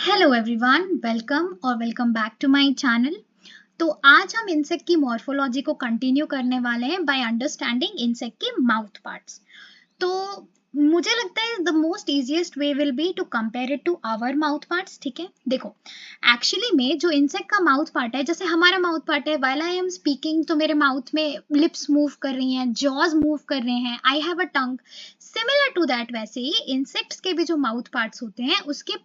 Hello everyone, welcome back to my channel. तो आज हम इंसेक्ट की मॉर्फोलॉजी को कंटिन्यू करने वाले हैं बाय अंडरस्टैंडिंग इंसेक्ट के माउथ पार्ट्स। तो मुझे लगता है the most easiest way will be to compare it to our mouth parts. ठीक है, देखो एक्चुअली में जो इंसेक्ट का माउथ पार्ट है, जैसे हमारा माउथ पार्ट है, व्हाइल आई एम स्पीकिंग तो मेरे माउथ में लिप्स मूव कर रही हैं, जॉज मूव कर रहे हैं, I have a tongue. Similar to that वैसे ही इंसेक्ट्स के भी जो माउथ पार्ट्स होते हैं उसके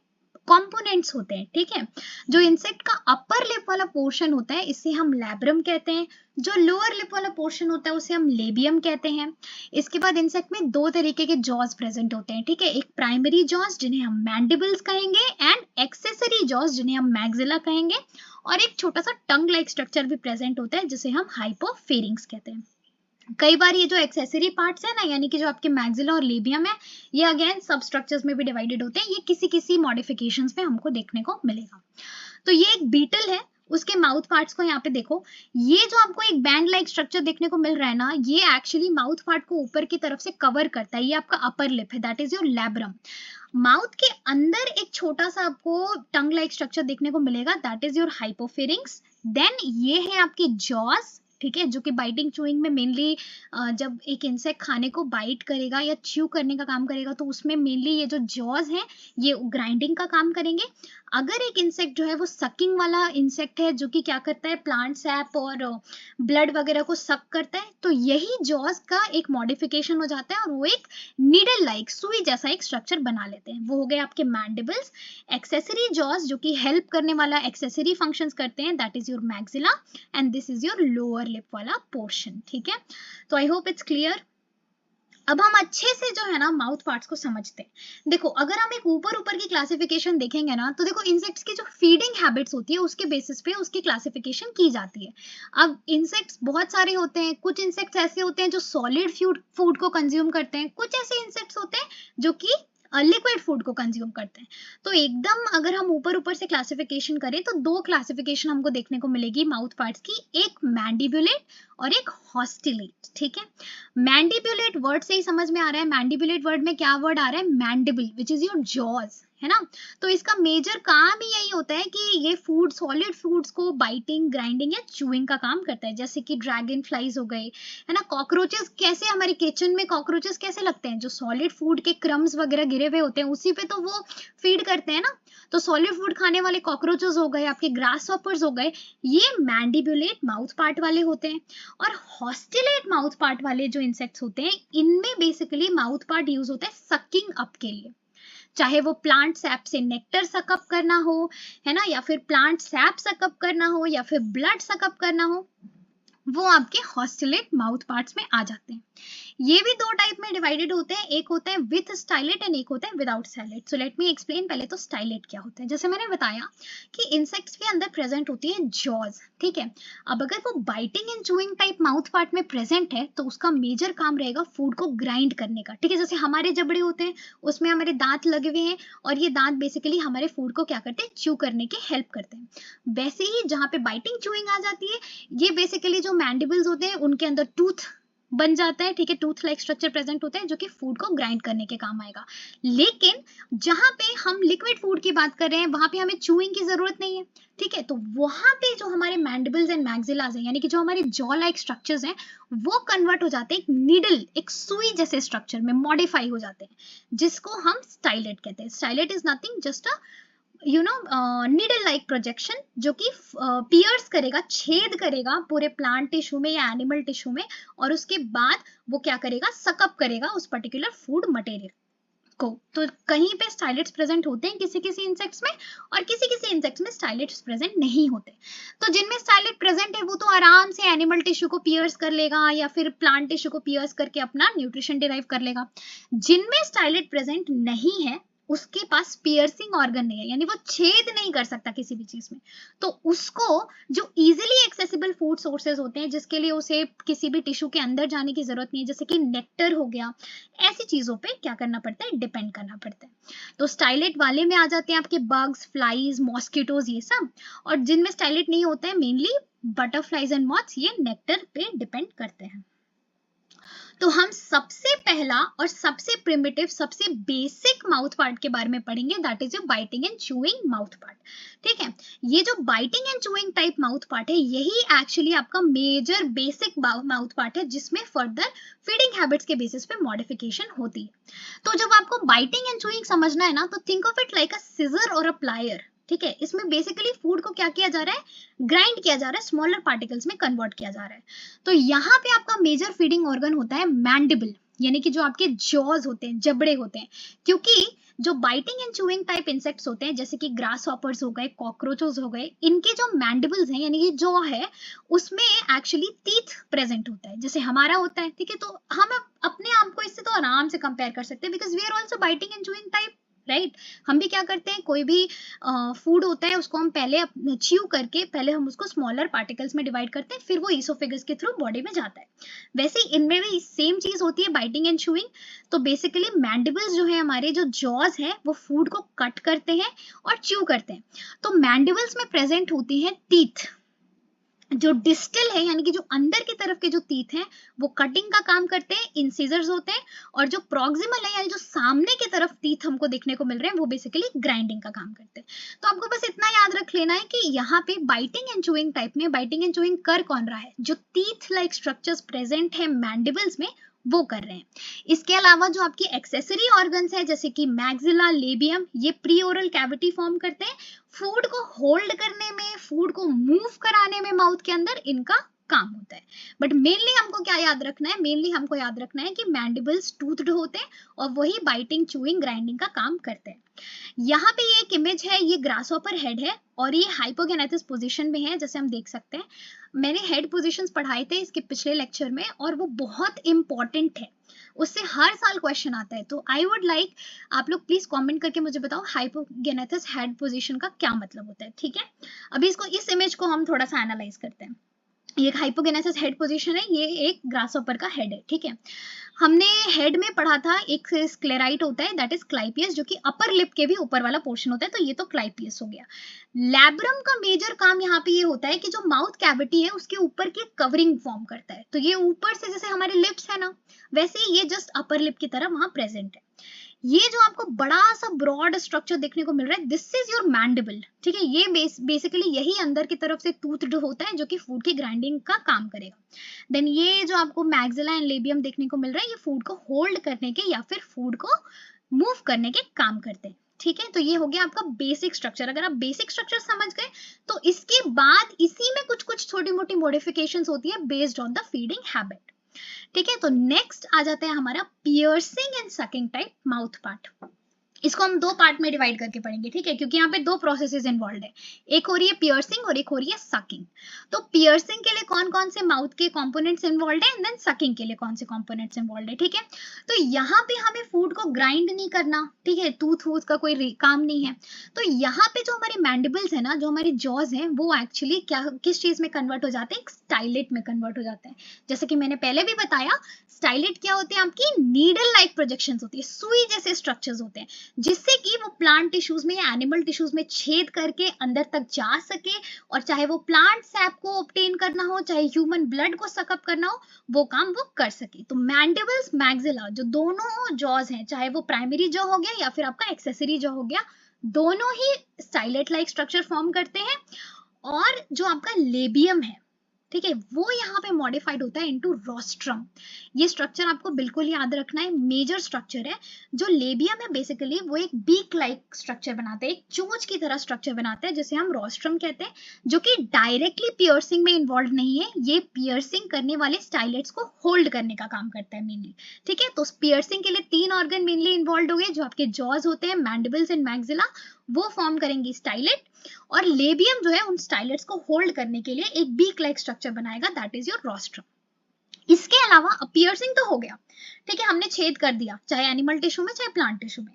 कंपोनेंट्स होते हैं। ठीक है, जो इंसेक्ट का अपर लिप वाला पोर्शन होता है इसे हम लैब्रम कहते हैं, जो लोअर लिप वाला पोर्शन होता है उसे हम लेबियम कहते हैं। इसके बाद इंसेक्ट में दो तरीके के जॉज प्रेजेंट होते हैं। ठीक है, एक प्राइमरी जॉज जिन्हें हम मैंडिबल्स कहेंगे एंड एक्सेसरी जॉज जिन्हें हम मैग्जिला कहेंगे, और एक छोटा सा टंग लाइक स्ट्रक्चर भी प्रेजेंट होता है जिसे हम हाइपोफेरिंक्स कहते हैं। कई बार ये जो एक्सेसरी पार्ट्स है ना, यानी कि जो आपके मैग्जिला और लेबियम है, ये अगेन सब स्ट्रक्चर्स में भी डिवाइडेड होते हैं। ये किसी किसी मॉडिफिकेशंस में हमको देखने को मिलेगा। तो ये एक बीटल है, उसके माउथ पार्ट्स को यहाँ पे देखो। ये जो आपको एक बैंड लाइक स्ट्रक्चर देखने को मिल रहा है ना, ये एक्चुअली माउथ पार्ट को ऊपर की तरफ से कवर करता है। ये आपका अपर लिप है, that is your labrum. Mouth के अंदर एक छोटा सा आपको टंग लाइक स्ट्रक्चर देखने को मिलेगा, that is your hypopharynx. Then ये है आपकी जॉज, ठीक है, जो कि बाइटिंग चूइंग में मेनली जब एक इंसेक्ट खाने को बाइट करेगा या च्यू करने का काम करेगा तो उसमें मेनली ये जो जॉज हैं ये ग्राइंडिंग का काम करेंगे। अगर एक इंसेक्ट जो है वो सकिंग वाला इंसेक्ट है, जो कि क्या करता है, प्लांट सैप और ब्लड वगैरह को सक करता है, तो यही जॉज का एक मॉडिफिकेशन हो जाता है और वो एक नीडल लाइक सुई जैसा एक स्ट्रक्चर बना लेते हैं। वो हो गए आपके मैंडिबल्स। एक्सेसरी जॉज जो कि हेल्प करने वाला एक्सेसरी फंक्शंस करते हैं, that is your maxilla and this is your lower lip वाला पोर्शन। ठीक है, तो आई होप इट्स क्लियर। अब हम अच्छे से जो है ना माउथ पार्ट्स को समझते हैं। देखो अगर हम एक ऊपर ऊपर की क्लासिफिकेशन देखेंगे ना, तो देखो इंसेक्ट्स की जो फीडिंग हैबिट्स होती है उसके बेसिस पे उसकी क्लासिफिकेशन की जाती है। अब इंसेक्ट्स बहुत सारे होते हैं। कुछ इंसेक्ट्स ऐसे होते हैं जो सॉलिड फूड को कंज्यूम करते हैं, कुछ ऐसे इंसेक्ट्स होते हैं जो कि लिक्विड फूड को कंज्यूम करते हैं। तो एकदम अगर हम ऊपर ऊपर से क्लासिफिकेशन करें तो दो क्लासिफिकेशन हमको देखने को मिलेगी माउथ पार्ट्स की, एक मैंडिबुलेट और एक हॉस्टिलेट। ठीक है, मैंडिबुलेट वर्ड से ही समझ में आ रहा है। मैंडिबुलेट वर्ड में क्या वर्ड आ रहा है, mandible, which is your jaws, है ना। तो इसका मेजर काम ही यही होता है कि ये फूड, सॉलिड फूड्स को बाइटिंग, ग्राइंडिंग या चूइंग का काम करता है। जैसे कि ड्रैगन फ्लाइज हो गए, है ना, कॉकरोचेस। कैसे हमारे किचन में कॉकरोचेस कैसे लगते हैं, जो सॉलिड फूड के क्रम्स वगैरह गिरे हुए होते हैं उसी पे तो वो फीड करते हैं ना। तो सॉलिड फूड खाने वाले कॉकरोचेस हो गए, आपके ग्रास हॉपर्स हो गए, ये मैंडिबुलेट माउथ पार्ट वाले होते हैं। और हॉस्टिलेट माउथ पार्ट वाले जो इंसेक्ट्स होते हैं, इनमें बेसिकली माउथ पार्ट यूज होता है सकिंग अप के लिए। चाहे वो प्लांट सैप से नेक्टर सकअप करना हो, है ना, या फिर प्लांट सैप सकअप करना हो, या फिर ब्लड सकअप करना हो, वो आपके हॉस्टिलेट माउथ पार्ट्स में आ जाते हैं। ये भी दो टाइप में डिवाइडेड होते हैं, एक होता है विथ स्टाइलेट एंड एक होता है without stylet. So let me explain पहले तो स्टाइलेट क्या होता है। जैसे मैंने बताया कि इंसेक्ट्स के अंदर प्रेजेंट होती है जॉज। ठीक है, अब अगर वो biting and chewing type mouth part में प्रेजेंट है तो उसका मेजर काम रहेगा फूड को ग्राइंड करने का। ठीक है, जैसे हमारे जबड़े होते हैं उसमें हमारे दांत लगे हुए हैं और ये दांत बेसिकली हमारे फूड को क्या करते हैं, च्यू करने के हेल्प करते हैं। वैसे ही जहाँ पे बाइटिंग चूइंग आ जाती है, ये बेसिकली जो मैंडिबल्स होते हैं उनके अंदर टूथ बन जाता है। ठीक है, टूथ लाइक स्ट्रक्चर प्रेजेंट होता है जो कि फूड को ग्राइंड करने के काम आएगा। लेकिन जहां पे हम लिक्विड फूड की बात कर रहे हैं वहां पे हमें चूइंग की जरूरत नहीं है। ठीक है, तो वहां पे जो हमारे मैंडिबल्स एंड मैग्जिलास हैं, यानी कि जो हमारे जॉ लाइक स्ट्रक्चर्स हैं, वो कन्वर्ट हो जाते हैं एक नीडल, एक सुई जैसे स्ट्रक्चर में मॉडिफाई हो जाते हैं, जिसको हम स्टाइलेट कहते हैं। Stylet is nothing just a needle like projection, जो कि पियर्स करेगा, छेद करेगा पूरे प्लांट टिश्यू में या एनिमल टिश्यू में, और उसके बाद वो क्या करेगा, सकअप करेगा उस पर्टिकुलर फूड मटेरियल को। तो कहीं पे स्टाइलेट्स प्रेजेंट होते हैं किसी किसी इंसेक्ट्स में, और किसी किसी इंसेक्ट्स में स्टाइलेट्स प्रेजेंट नहीं होते। तो जिनमें स्टाइलेट प्रेजेंट है वो तो आराम से एनिमल टिश्यू को पियर्स कर लेगा या फिर प्लांट टिश्यू को पियर्स करके अपना न्यूट्रिशन डिराइव कर लेगा। जिनमें स्टाइलेट प्रेजेंट नहीं है उसके पास पियर्सिंग ऑर्गन नहीं है, यानी वो छेद नहीं कर सकता किसी भी चीज में। तो उसको जो इजीली एक्सेसिबल फूड सोर्सेज होते हैं, जिसके लिए उसे किसी भी टिश्यू के अंदर जाने की जरूरत नहीं है, जैसे कि नेक्टर हो गया, ऐसी चीजों पे क्या करना पड़ता है, डिपेंड करना पड़ता है। तो स्टाइलेट वाले में आ जाते हैं आपके बग्स, फ्लाइज, मॉस्किटोज, ये सब। और जिनमें स्टाइलेट नहीं होता है, मेनली बटरफ्लाइज एंड मॉथ्स, ये नेक्टर पे डिपेंड करते हैं। तो हम सबसे पहला और सबसे प्रिमिटिव, सबसे बेसिक माउथ पार्ट के बारे में पढ़ेंगे, that is your biting and chewing mouth part. ठीक है, ये जो biting and chewing type mouth part है, यही एक्चुअली आपका मेजर बेसिक माउथ पार्ट है, जिसमें फर्दर फीडिंग हैबिट्स के बेसिस पे मॉडिफिकेशन होती है। तो जब आपको बाइटिंग एंड च्यूइंग समझना है ना, तो think of it like a scissor और अ प्लायर। ठीक है, इसमें बेसिकली फूड को क्या किया जा रहा है, ग्राइंड किया जा रहा है, स्मॉलर पार्टिकल्स में कन्वर्ट किया जा रहा है। तो यहाँ पे आपका मेजर फीडिंग ऑर्गन होता है मैंडिबल, यानी कि जो आपके जॉज होते हैं, जबड़े होते हैं। क्योंकि जो biting and chewing type insects होते हैं, जैसे कि ग्रास हॉपर्स हो गए, कॉकरोचेस हो गए, इनके जो मैंडिबल्स हैं, यानी कि जॉ है, उसमें एक्चुअली टीथ प्रेजेंट होता है, जैसे हमारा होता है। ठीक है, तो हम अपने आप को इससे तो आराम से कंपेयर कर सकते हैं, because we are also biting and chewing type, right. हम भी क्या करते हैं, कोई भी फूड होता है उसको हम पहले च्यू करके पहले हम उसको स्मॉलर पार्टिकल्स में डिवाइड करते हैं, फिर वो ईसोफेगस के थ्रू बॉडी में जाता है। वैसे ही इनमें भी सेम चीज होती है, बाइटिंग एंड च्यूइंग। तो बेसिकली मैंडिबल्स जो है, हमारे जो जॉज है, वो फूड को कट करते हैं और च्यू करते हैं। तो मैंडिबल्स में प्रेजेंट होती हैं टीथ। जो डिस्टल है, यानी कि जो अंदर की तरफ के जो टीथ हैं, वो कटिंग का काम करते हैं, इंसिजर्स होते हैं। और जो प्रॉक्सिमल है, यानी जो सामने की तरफ टीथ हमको देखने को मिल रहे हैं, वो बेसिकली ग्राइंडिंग का काम करते हैं। तो आपको बस इतना याद रख लेना है कि यहाँ पे बाइटिंग एंड चूइंग टाइप में बाइटिंग एंड चूइंग कर कौन रहा है, जो टीथ लाइक स्ट्रक्चर्स प्रेजेंट है मैंडिबल्स में, वो कर रहे हैं। इसके अलावा जो आपकी एक्सेसरी ऑर्गन्स है, जैसे कि मैक्सिला, लेबियम, ये प्री ओरल कैविटी फॉर्म करते हैं। फूड को होल्ड करने में, फूड को मूव कराने में माउथ के अंदर इनका काम होता है। बट मेनली हमको क्या याद रखना है, मेनली हमको याद रखना है कि मैंडिबल्स टूथड होते हैं और वही बाइटिंग, चूइंग, ग्राइंडिंग का काम करते हैं। यहाँ पे ये एक इमेज है, ये ग्रासहॉपर हेड है और ये हाइपोगेनेसिस पोजीशन में है, जैसे हम देख सकते हैं। मैंने हेड पोजीशंस पढ़ाए थे इसके पिछले लेक्चर में, और वो बहुत इंपॉर्टेंट है, उससे हर साल क्वेश्चन आता है। तो आई वुड लाइक आप लोग प्लीज कमेंट करके मुझे बताओ हाइपोगेनेसिस हेड पोजीशन का क्या मतलब होता है। ठीक है, अभी इसको, इस इमेज को हम थोड़ा सा एनालाइज करते हैं। ये हाइपोगेनेसिस हेड पोजीशन है, ये एक ग्रासहॉपर का हेड है। ठीक है, हमने हेड में पढ़ा था एक स्क्लेराइट होता है, दैट इज क्लाइपियस, जो कि अपर लिप के भी ऊपर वाला पोर्शन होता है, तो ये तो क्लाइपियस हो गया। लैब्रम का मेजर काम यहाँ पे ये होता है कि जो माउथ कैविटी है उसके ऊपर की कवरिंग फॉर्म करता है। तो ये ऊपर से जैसे हमारे लिप्स है ना, वैसे ही ये जस्ट अपर लिप की तरह वहां प्रेजेंट है। ये जो आपको बड़ा सा ब्रॉड स्ट्रक्चर देखने को मिल रहा है, दिस इज योर मैंडिबल। ठीक है, ये बेसिकली यही अंदर की तरफ से टूथड होता है, जो कि फूड की ग्राइंडिंग का काम करेगा। देन ये जो आपको मैक्सिला एंड लेबियम देखने को मिल रहा है, ये फूड को होल्ड करने के या फिर फूड को मूव करने के काम करते हैं। ठीक है, तो ये हो गया आपका बेसिक स्ट्रक्चर। अगर आप बेसिक स्ट्रक्चर समझ गए, तो इसके बाद इसी में कुछ कुछ छोटी मोटी मॉडिफिकेशंस होती है based on the feeding habit. ठीक है, तो नेक्स्ट आ जाता है हमारा piercing and sucking type mouth part. इसको हम दो पार्ट में डिवाइड करके पढ़ेंगे। ठीक है, क्योंकि यहाँ पे दो प्रोसेसेस इन्वॉल्व है, एक हो रही है पियर्सिंग और एक हो रही है सकिंग। तो पियर्सिंग के लिए कौन कौन से माउथ के कंपोनेंट्स इन्वॉल्व है, एंड देन सकिंग के लिए कौन से कंपोनेंट्स इन्वॉल्व है। ठीक है, तो यहाँ पे हमें फूड को ग्राइंड नहीं करना, ठीक है, टूथ वूथ का कोई काम नहीं है। तो यहाँ पे जो हमारे मैंडिबल्स है ना, जो हमारे जॉज हैं, वो एक्चुअली क्या, किस चीज में कन्वर्ट हो जाते हैं, स्टाइलेट में कन्वर्ट हो जाते हैं। जैसे कि मैंने पहले भी बताया, स्टाइलेट क्या होते हैं, आपकी नीडल लाइक प्रोजेक्शंस होती है, सुई जैसे स्ट्रक्चर्स होते हैं, जिससे कि वो प्लांट टिश्यूज में या एनिमल टिश्यूज में छेद करके अंदर तक जा सके, और चाहे वो प्लांट सैप को ऑब्टेन करना हो, चाहे ह्यूमन ब्लड को सकअप करना हो, वो काम वो कर सके। तो मैंडिबल्स, मैक्सिला, जो दोनों जॉज हैं, चाहे वो प्राइमरी जॉ हो गया या फिर आपका एक्सेसरी जॉ हो गया, दोनों ही स्टाइलेट लाइक स्ट्रक्चर फॉर्म करते हैं। और जो आपका लेबियम है, ठीक है, वो यहाँ पे मॉडिफाइड होता है इनटू रोस्ट्रम। ये स्ट्रक्चर आपको बिल्कुल याद रखना है, मेजर स्ट्रक्चर है। जो लेबियम है बेसिकली वो एक बीक लाइक स्ट्रक्चर बनाते हैं, एक चोंच की तरह स्ट्रक्चर बनाते हैं, जिसे हम रोस्ट्रम कहते हैं, जो कि डायरेक्टली पियर्सिंग में इन्वॉल्व नहीं है। ये पियर्सिंग करने वाले स्टाइलेट्स को होल्ड करने का काम करता है मेनली। ठीक है, तो पियर्सिंग के लिए तीन ऑर्गन मेनली इन्वॉल्व हो गए, जो आपके जॉज होते हैं, मैंडिबल्स एंड मैक्सिला, वो फॉर्म करेंगे स्टाइलेट, और लेबियम जो है उन स्टाइलेट्स को होल्ड करने के लिए एक बीक लाइक स्ट्रक्चर बनाएगा, दैट इज योर रोस्ट्रम। इसके अलावा पियर्सिंग तो हो गया, ठीक है, हमने छेद कर दिया, चाहे एनिमल टिश्यू में चाहे प्लांट टिश्यू में।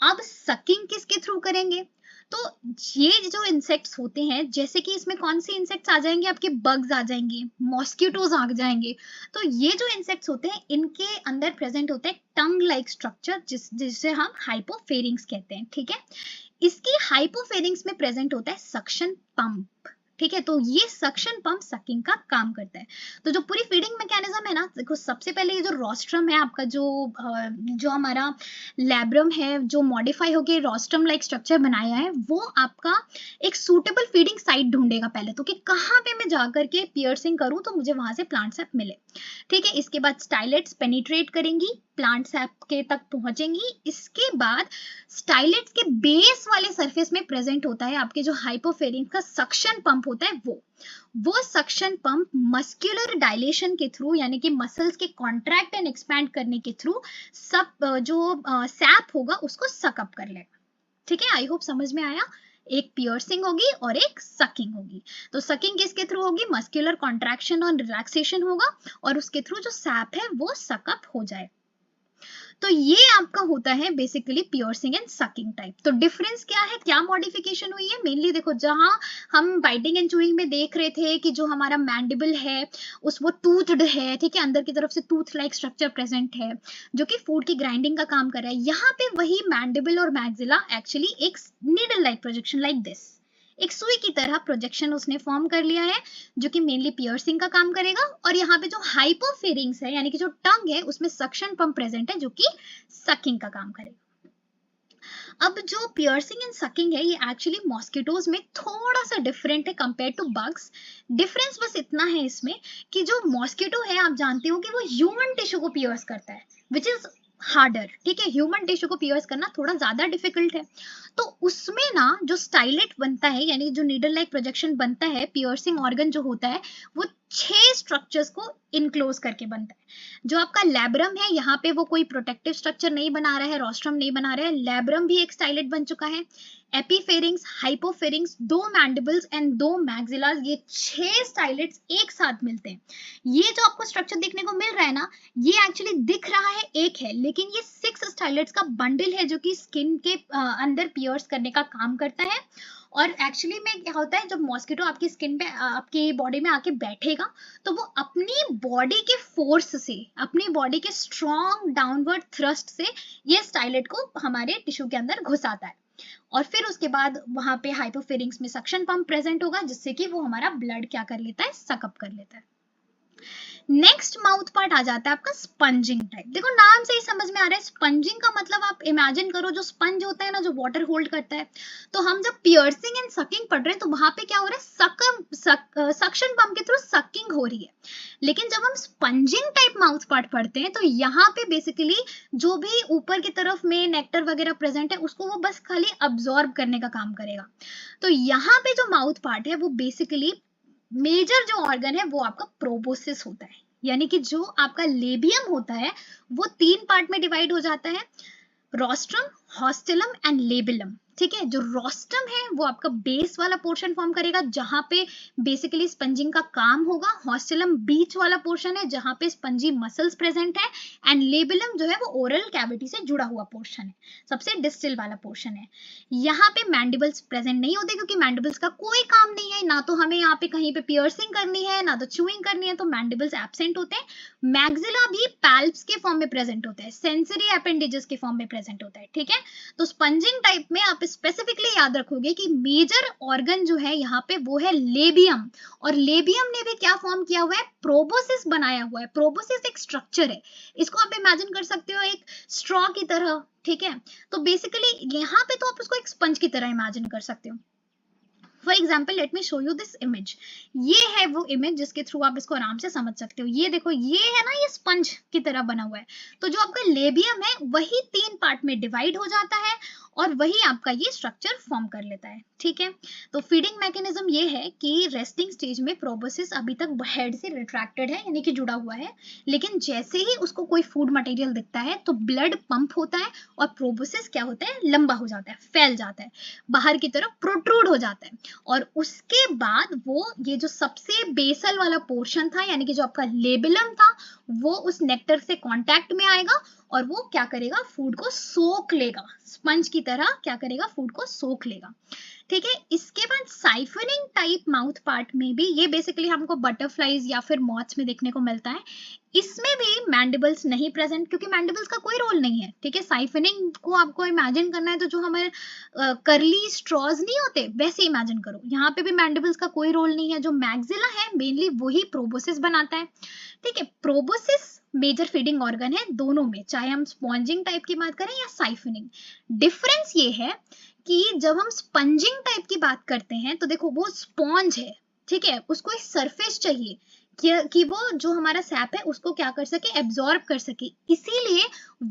अब सकिंग किसके थ्रू करेंगे, तो ये जो इंसेक्ट्स होते हैं, जैसे कि इसमें कौन से इंसेक्ट्स आ जाएंगे, आपके बग्स आ जाएंगे, मॉस्किटोज आ जाएंगे। तो ये जो इंसेक्ट्स होते हैं, इनके अंदर प्रेजेंट होता है टंग लाइक स्ट्रक्चर, जिसे हम हाइपोफेरिंग्स कहते हैं। ठीक है, इसकी हाइपोफेरिंग्स में प्रेजेंट होता है सक्शन पंप। ठीक है। तो ये सक्शन पंप सकिंग का काम करता है। तो जो पूरी फीडिंग मैकेनिज्म है ना, देखो सबसे पहले ये जो रोस्ट्रम है आपका, जो हमारा लैब्रम है, जो मॉडिफाई होकर रोस्ट्रम लाइक स्ट्रक्चर बनाया है, वो आपका एक सूटेबल फीडिंग साइट ढूंढेगा पहले तो, कि कहाँ पे मैं जाकर के पियर्सिंग करूं तो मुझे वहां से प्लांट सैप मिले। ठीक है। इसके बाद स्टाइलेट्स पेनिट्रेट करेंगी, प्लांट सैप के तक पहुंचेंगी। इसके बाद स्टाइलेट्स के बेस वाले सरफेस में प्रेजेंट होता है आपके जो हाइपोफेरिंक्स का सक्शन पंप होता है, वो सक्शन पंप मस्कुलर डायलेशन के थ्रू, यानी कि मसल्स के कॉन्ट्रैक्ट एंड एक्सपैंड करने के थ्रू सब जो सैप होगा उसको सकअप कर लेगा। ठीक है। आई होप समझ में आया। एक पियर्सिंग होगी और एक सकिंग होगी। तो सकिंग किसके थ्रू होगी? मस्कुलर कॉन्ट्रैक्शन और रिलैक्सेशन होगा और उसके थ्रू जो सैप है वो सकअप हो जाए। तो ये आपका होता है basically piercing and sucking type. तो डिफरेंस क्या है, क्या मॉडिफिकेशन हुई है? मेनली देखो, जहां हम बाइटिंग एंड चूइंग में देख रहे थे कि जो हमारा मैंडिबल है वो टूथड है, ठीक है, अंदर की तरफ से टूथ लाइक स्ट्रक्चर प्रेजेंट है जो कि फूड की ग्राइंडिंग का काम कर रहा है। यहाँ पे वही मैंडिबल और मैक्सिला एक्चुअली एक needle like projection like this, एक सुई की तरह प्रोजेक्शन उसने फॉर्म कर लिया है जो कि मेनली पियर्सिंग का काम करेगा। और यहाँ पे जो हाइपोफेरिंग्स है यानी कि जो टंग है उसमें सक्शन पंप प्रेजेंट है जो कि सकिंग का काम करेगा। अब जो पियर्सिंग एंड सकिंग है ये एक्चुअली मॉस्किटोज में थोड़ा सा डिफरेंट है कंपेयर टू बग्स। डिफरेंस बस इतना है इसमें कि जो मॉस्किटो है आप जानते हो कि वो ह्यूमन टिश्यू को पियर्स करता है, विच इज हार्डर। ठीक है। ह्यूमन टिश्यू को पियर्स करना थोड़ा ज्यादा डिफिकल्ट है। तो उसमें ना जो स्टाइलेट बनता है यानी जो नीडल लाइक प्रोजेक्शन बनता है, पियर्सिंग ऑर्गन जो होता है वो 6 स्ट्रक्चर्स को इनक्लोज करके बनता है। जो आपका लैब्रम है यहाँ पे वो कोई प्रोटेक्टिव स्ट्रक्चर नहीं बना रहा है, रोस्ट्रम नहीं बना रहा है, लैब्रम भी एक स्टाइलेट बन चुका है। एपीफेरिंग्स, हाइपोफेरिंग्स, 2 मैंडिबल्स एंड 2 मैक्सिलास, ये 6 स्टाइलेट्स एक साथ मिलते हैं। ये जो आपको स्ट्रक्चर देखने को मिल रहा है ना, ये एक्चुअली दिख रहा है एक है, लेकिन ये 6 स्टाइलेट्स का बंडल है जो कि स्किन के अंदर पियर्स करने का काम करता है। और एक्चुअली में क्या होता है, जब मॉस्किटो आपकी स्किन पे आपकी बॉडी में आके बैठेगा तो वो अपनी बॉडी के फोर्स से, अपनी बॉडी के स्ट्रॉन्ग डाउनवर्ड थ्रस्ट से ये स्टाइलेट को हमारे टिश्यू के अंदर घुसाता है। और फिर उसके बाद वहां पे हाइपोफेरिंग्स में सक्शन पंप प्रेजेंट होगा जिससे कि वो हमारा ब्लड क्या कर लेता है, सकअप कर लेता है। नेक्स्ट माउथ पार्ट आ जाता है आपका स्पंजिंग टाइप। देखो नाम से ही समझ में आ रहा है, स्पंजिंग का मतलब आप इमेजिन करो जो स्पंज होता है ना, जो वाटर होल्ड करता है। तो हम जब पियर्सिंग एंड सकिंग पढ़ रहे हैं तो वहां पे क्या हो रहा है, सक्शन पंप के थ्रू सकिंग हो रही है। लेकिन जब हम स्पंजिंग टाइप माउथ पार्ट पढ़ते हैं तो यहाँ पे बेसिकली जो भी ऊपर की तरफ में नेक्टर वगैरह प्रेजेंट है उसको वो बस खाली अब्सॉर्ब करने का काम करेगा। तो यहाँ पे जो माउथ पार्ट है वो बेसिकली मेजर जो ऑर्गन है वो आपका प्रोबोसिस होता है, यानी कि जो आपका लेबियम होता है वो 3 पार्ट में डिवाइड हो जाता है, रोस्ट्रम, हॉस्टेलम एंड लेबिलम। ठीक है। जो रोस्ट्रम है वो आपका बेस वाला पोर्शन फॉर्म करेगा जहां पे बेसिकली स्पंजिंग का काम होगा, हॉस्टेलम बीच वाला पोर्शन है जहां पे स्पंजी मसल्स प्रेजेंट है, एंड लेबिलम जो है वो ओरल कैविटी से जुड़ा हुआ पोर्शन है, सबसे डिस्टल वाला पोर्शन है। यहाँ पे मैंडिबल्स प्रेजेंट नहीं होते क्योंकि मैंडिबल्स का कोई काम नहीं है, ना तो हमें यहाँ पे कहीं पे पियर्सिंग करनी है ना तो च्यूइंग करनी है, तो मैंडिबल्स एब्सेंट होते हैं। मैक्सिला भी पैल्प्स के फॉर्म में प्रेजेंट होता है, सेंसरी अपेंडेजेस के फॉर्म में प्रेजेंट होता है। ठीक है। तो स्पंजिंग टाइप में आप स्पेसिफिकली याद रखोगे कि मेजर ऑर्गन जो है यहाँ पे वो है लेबियम, और लेबियम ने भी क्या फॉर्म किया हुआ है, प्रोबोसिस बनाया हुआ है। प्रोबोसिस एक स्ट्रक्चर है, इसको आप इमेजिन कर सकते हो एक स्ट्रॉ की तरह। ठीक है। तो बेसिकली यहाँ पे तो आप उसको एक स्पंज की तरह इमेजिन कर सकते हो। For example let me show you this image. ये है वो इमेज जिसके थ्रू आप इसको आराम से समझ सकते हो। ये देखो, ये है ना, ये स्पंज की तरह बना हुआ है। तो जो आपका लेबियम है वही 3 पार्ट में डिवाइड हो जाता है और वही आपका ये स्ट्रक्चर फॉर्म कर लेता है। ठीक है। तो फीडिंग मैकेनिज्म ये है कि रेस्टिंग स्टेज में प्रोबोसिस अभी तक हेड से रिट्रैक्टेड है यानी कि जुड़ा हुआ है, लेकिन जैसे ही उसको कोई फूड मटेरियल दिखता है तो ब्लड पंप होता है और प्रोबोसिस क्या होता है, लंबा हो जाता है, फैल जाता है, बाहर की तरफ प्रोट्रूड हो जाता है। और उसके बाद वो ये जो सबसे बेसल वाला पोर्शन था यानी कि जो आपका लेबिलम था वो उस नेक्टर से कांटेक्ट में आएगा और वो क्या करेगा, फूड को सोख लेगा, स्पंज की तरह क्या करेगा, फूड को सोख लेगा। ठीक है, इसके बाद साइफनिंग टाइप माउथ पार्ट में भी, ये बेसिकली हमको बटरफ्लाइज या फिर मॉथ्स में देखने को मिलता है। इसमें भी मैंडिबल्स नहीं प्रेजेंट, क्योंकि मैंडिबल्स का कोई रोल नहीं है। ठीक है, साइफनिंग को आपको इमेजिन करना है तो जो हमारे करली स्ट्रॉज नहीं होते वैसे इमेजिन करो, यहाँ पे भी मैंडिबल्स का कोई रोल नहीं है। जो मैग्जिला है मेनली वही प्रोबोसिस बनाता है। ठीक है, प्रोबोसिस मेजर फीडिंग ऑर्गन है दोनों में, चाहे हम स्पॉन्जिंग टाइप की बात करें या साइफनिंग। डिफरेंस ये है कि जब हम स्पंजिंग टाइप की बात करते हैं तो देखो वो स्पॉन्ज है, ठीक है, उसको एक सरफेस चाहिए कि वो जो हमारा सैप है उसको क्या कर सके, एब्जॉर्ब कर सके। इसीलिए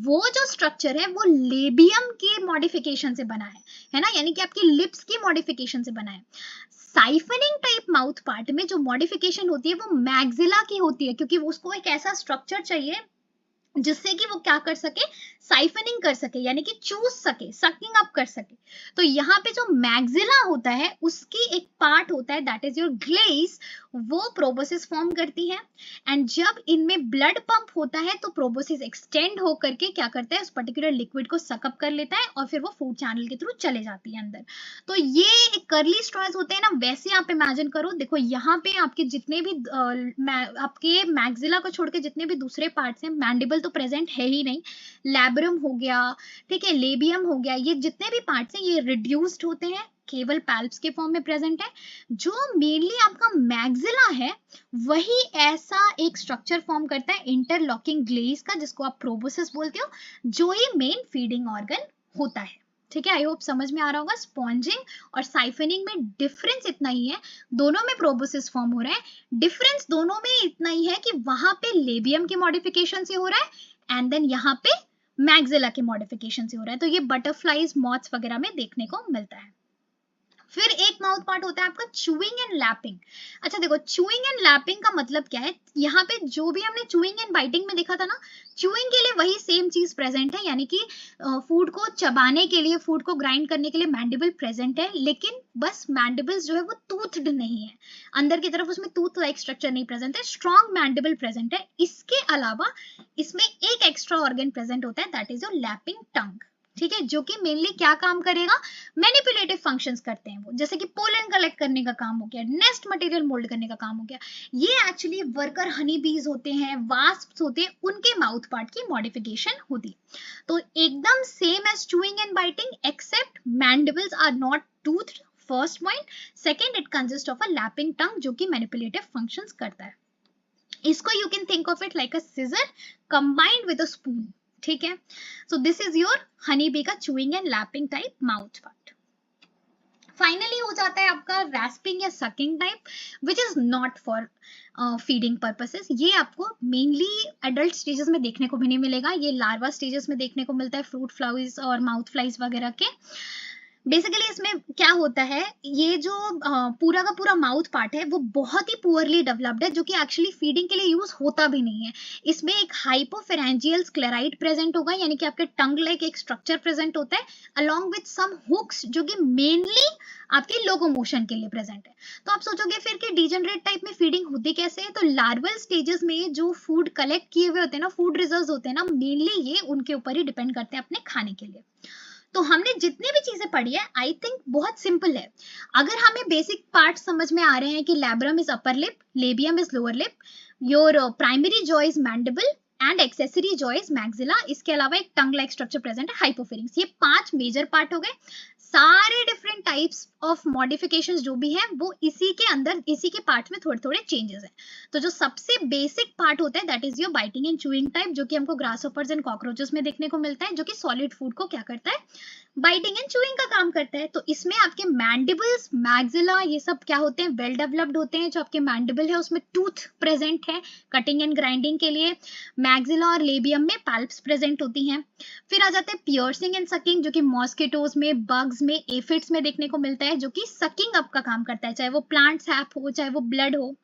वो जो स्ट्रक्चर है वो लेबियम के मॉडिफिकेशन से बना है ना, यानी कि आपकी लिप्स की मॉडिफिकेशन से बना है। साइफनिंग टाइप माउथ पार्ट में जो मॉडिफिकेशन होती है वो मैग्जिला की होती है, क्योंकि उसको एक ऐसा स्ट्रक्चर चाहिए जिससे कि वो क्या कर सके, साइफनिंग कर सके, यानी कि चूस सके, सकिंग अप कर सके। तो यहाँ पे जो मैग्जिला होता है उसकी एक पार्ट होता है दैट इज योर ग्लेस, वो प्रोबोसिस फॉर्म करती है। एंड जब इनमें ब्लड पंप होता है तो प्रोबोसिस एक्सटेंड हो करके क्या करता है, उस पर्टिकुलर लिक्विड को सकअप कर लेता है और फिर वो फूड चैनल के थ्रू चले जाती है अंदर। तो ये करली स्ट्रॉज होते हैं ना, वैसे आप इमेजिन करो। देखो यहाँ पे आपके जितने भी आपके मैग्जिला को छोड़ के जितने भी दूसरे पार्ट्स हैं, मैंडिबल तो प्रेजेंट है ही नहीं, लैब्रम हो गया, ठीक है, लेबियम हो गया, ये जितने भी पार्ट्स हैं ये रिड्यूस्ड होते हैं, केवल पैल्प्स के फॉर्म में प्रेजेंट है। जो मेनली आपका मैग्जिला है वही ऐसा एक स्ट्रक्चर फॉर्म करता है इंटरलॉकिंग ग्लेज का, जिसको आप प्रोबोसिस बोलते हो, जो ये मेन फीडिंग ऑर्गन होता है। ठीक है, आई होप समझ में आ रहा होगा। स्पॉन्जिंग और साइफनिंग में डिफरेंस इतना ही है, दोनों में प्रोबोसिस फॉर्म हो रहा है। डिफरेंस दोनों में इतना ही है कि वहां पे लेबियम के मॉडिफिकेशन से हो रहा है एंड देन यहाँ पे मैग्जिला के मॉडिफिकेशन से हो रहा है। तो ये बटरफ्लाइज, मॉथ्स वगैरह में देखने को मिलता है। फिर एक माउथ पार्ट होता है आपका चूइंग एंड लैपिंग। अच्छा देखो, चूइंग एंड लैपिंग का मतलब क्या है, यहाँ पे जो भी हमने चूइंग एंड बाइटिंग में देखा था ना, चूइंग के लिए वही सेम चीज प्रेजेंट है, यानी कि फूड को चबाने के लिए, फूड को ग्राइंड करने के लिए मैंडिबल प्रेजेंट है, लेकिन बस मैंडिबल्स जो है वो टूथड नहीं है, अंदर की तरफ उसमें टूथ लाइक स्ट्रक्चर नहीं प्रेजेंट है, स्ट्रॉन्ग मैंडिबल प्रेजेंट है। इसके अलावा इसमें एक एक्स्ट्रा ऑर्गन प्रेजेंट होता है दैट इज योर लैपिंग टंग। ठीक है, जो कि मेनली क्या काम करेगा, मैनिपुलेटिव फंक्शंस करते हैं वो, जैसे कि पोलन कलेक्ट करने का काम हो गया, नेस्ट मटेरियल मोल्ड करने का काम हो गया। ये एक्चुअली वर्कर हनी बीज होते हैं, वास्प्स होते हैं, उनके माउथ पार्ट की मॉडिफिकेशन होती है। तो एकदम same as chewing and biting except mandibles are not toothed, first point. Second, it consist of a lapping tongue जो कि मैनिपुलेटिव फंक्शंस करता है। इसको you can think of it like a scissor combined with a spoon. ठीक है, so this is your honey bee का chewing and lapping type mouth part. Finally हो जाता है आपका रैस्पिंग या sucking type, which is not for feeding purposes. ये आपको मेनली एडल्ट स्टेजेस में देखने को भी नहीं मिलेगा, ये लार्वा स्टेजेस में देखने को मिलता है, फ्रूट फ्लाइज और माउथ फ्लाइज वगैरह के। बेसिकली इसमें क्या होता है, ये जो पूरा का पूरा माउथ पार्ट है वो बहुत ही पुअरली डेवलप्ड है, जो कि एक्चुअली फीडिंग के लिए यूज होता भी नहीं है। इसमें एक हाइपोफेरेंजियल स्क्लेराइड प्रेजेंट होगा, यानी कि आपके टंग लाइक एक स्ट्रक्चर प्रेजेंट होता है अलोंग विद सम हुक्स, जो कि मेनली आपकी लोकोमोशन के लिए प्रेजेंट है। तो आप सोचोगे फिर कि डीजनरेट टाइप में फीडिंग होती कैसे है, तो लार्वल स्टेजेस में जो फूड कलेक्ट किए हुए होते हैं ना, फूड रिजर्व्स होते हैं ना, मेनली ये उनके ऊपर ही डिपेंड करते हैं अपने खाने के लिए। तो हमने जितनी भी चीजें पढ़ी है आई थिंक बहुत सिंपल है। अगर हमें बेसिक पार्ट समझ में आ रहे हैं कि labrum is upper lip, labium is lower lip, your primary jaw is mandible and accessory jaw is maxilla, इसके अलावा एक टंग लाइक स्ट्रक्चर प्रेजेंट है हाइपोफिरिंक्स। ये 5 मेजर पार्ट हो गए। सारे डिफरेंट टाइप्स ऑफ मॉडिफिकेशंस जो भी हैं वो इसी के अंदर, इसी के पार्ट में थोड़े थोड़े चेंजेस हैं। तो जो सबसे बेसिक पार्ट होता है that is your biting and chewing type, जो कि हमको ग्रासहोपर्स एंड कॉकरोचेस में देखने को मिलता है, जो कि सॉलिड फूड को क्या करता है, बाइटिंग एंड चूइंग का काम करता है। तो इसमें आपके मैंडिबल्स, मैग्जिला, ये सब क्या होते हैं, वेल डेवलप्ड होते हैं। जो आपके मैंडिबल है उसमें टूथ प्रेजेंट है कटिंग एंड ग्राइंडिंग के लिए, मैग्जिला और लेबियम में पैल्प्स प्रेजेंट होती हैं। फिर आ जाते हैं पियर्सिंग एंड सकिंग, जो कि मॉस्किटोज में, बग्स में, एफिड्स में देखने को मिलता है, जो कि सकिंग अप का काम करता है, चाहे वो प्लांट सैप हो चाहे वो ब्लड हो।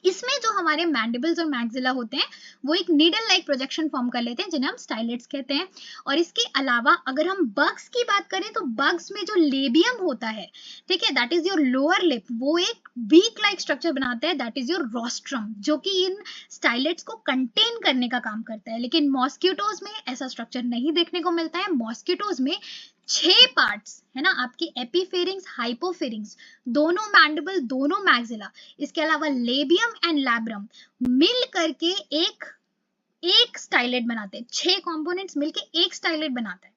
इसमें जो हमारे मैंडिबल्स और मैक्सिला होते हैं वो एक नीडल लाइक प्रोजेक्शन फॉर्म कर लेते हैं जिन्हें हम स्टाइलेट्स कहते हैं। और इसके अलावा अगर हम बग्स की बात करें तो बग्स में जो लेबियम होता है, ठीक है, that is your lower lip, वो एक बीक लाइक स्ट्रक्चर बनाता है, दैट इज योर रोस्ट्रम, जो कि इन स्टाइलेट्स को कंटेन करने का काम करता है। लेकिन मॉस्किटोज में ऐसा स्ट्रक्चर नहीं देखने को मिलता है। मॉस्किटोज में 6 पार्ट्स है ना, आपकी एपीफेरिंग्स, हाइपोफेरिंग्स, दोनों मैंडिबल, दोनों मैक्सिला, इसके अलावा लेबियम एंड लैब्रम मिल करके एक स्टाइलेट बनाते हैं। 6 कंपोनेंट्स मिलके एक स्टाइलेट बनाते हैं,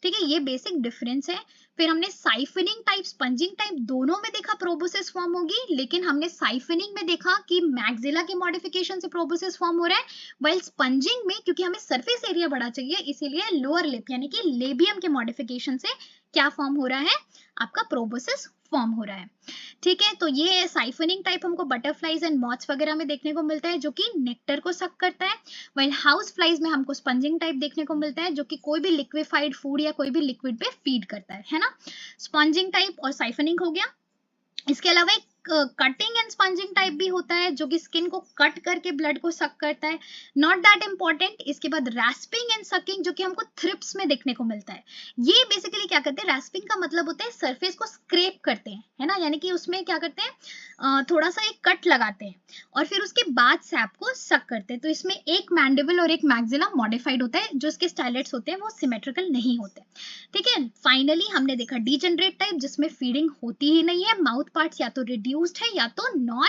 ठीक है, ये बेसिक डिफरेंस है। फिर हमने साइफनिंग टाइप, स्पंजिंग टाइप दोनों में देखा प्रोबोसिस फॉर्म होगी, लेकिन हमने साइफनिंग में देखा कि मैक्सिला के मॉडिफिकेशन से प्रोबोसिस फॉर्म हो रहा है, वाइल स्पंजिंग में क्योंकि हमें सरफेस एरिया बड़ा चाहिए इसीलिए लोअर लिप यानी कि लेबियम के मॉडिफिकेशन से क्या फॉर्म हो रहा है, आपका प्रोबोसिस फॉर्म हो रहा है, ठीक है। तो ये साइफनिंग टाइप हमको बटरफ्लाइज एंड मॉथ्स वगैरह में देखने को मिलता है जो कि नेक्टर को सक करता है, व्हाइल हाउस फ्लाइज में हमको स्पंजिंग टाइप देखने को मिलता है जो कि कोई भी लिक्विफाइड फूड या कोई भी लिक्विड पे फीड करता है ना। स्पंजिंग टाइप और साइफनिंग हो गया। इसके अलावा एक कटिंग एंड स्पंजिंग टाइप भी होता है जो कि स्किन को कट करके ब्लड को सक करता है, नॉट दैट इंपॉर्टेंट। इसके बाद रैस्पिंग एंड सकिंग जो कि हमको थ्रिप्स में देखने को मिलता है। ये बेसिकली क्या करते हैं, रैस्पिंग का मतलब होता है सरफेस को स्क्रैप करते हैं, है ना, यानी कि उसमें क्या करते हैं, थोड़ा सा एक कट लगाते हैं और फिर उसके बाद सैप को सक करते हैं। तो इसमें एक मैंडिबल और एक मैक्सिला मॉडिफाइड होता है, जो इसके स्टाइलेट्स होते हैं वो सिमेट्रिकल नहीं होते, ठीक है। फाइनली हमने देखा डिजेनरेट टाइप जिसमें फीडिंग होती ही नहीं है, माउथ पार्ट्स या तो रिड्यूस्ड है या तो नॉन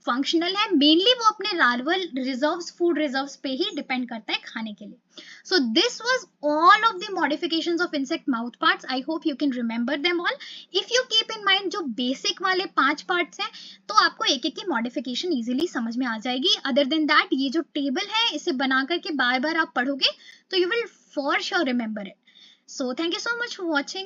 फंक्शनल है, मेनली वो अपने लार्वल रिजर्व्स, फूड रिजर्व्स पे ही डिपेंड करता है खाने के लिए। So this was all of the modifications of insect mouth parts. I hope you can remember them all. If you keep in mind जो बेसिक वाले 5 पार्ट्स हैं तो आपको एक एक की मॉडिफिकेशन इजीली समझ में आ जाएगी। अदर देन दैट ये जो टेबल है इसे बना करके बार बार आप पढ़ोगे तो you will for sure remember it. So thank you so much for watching.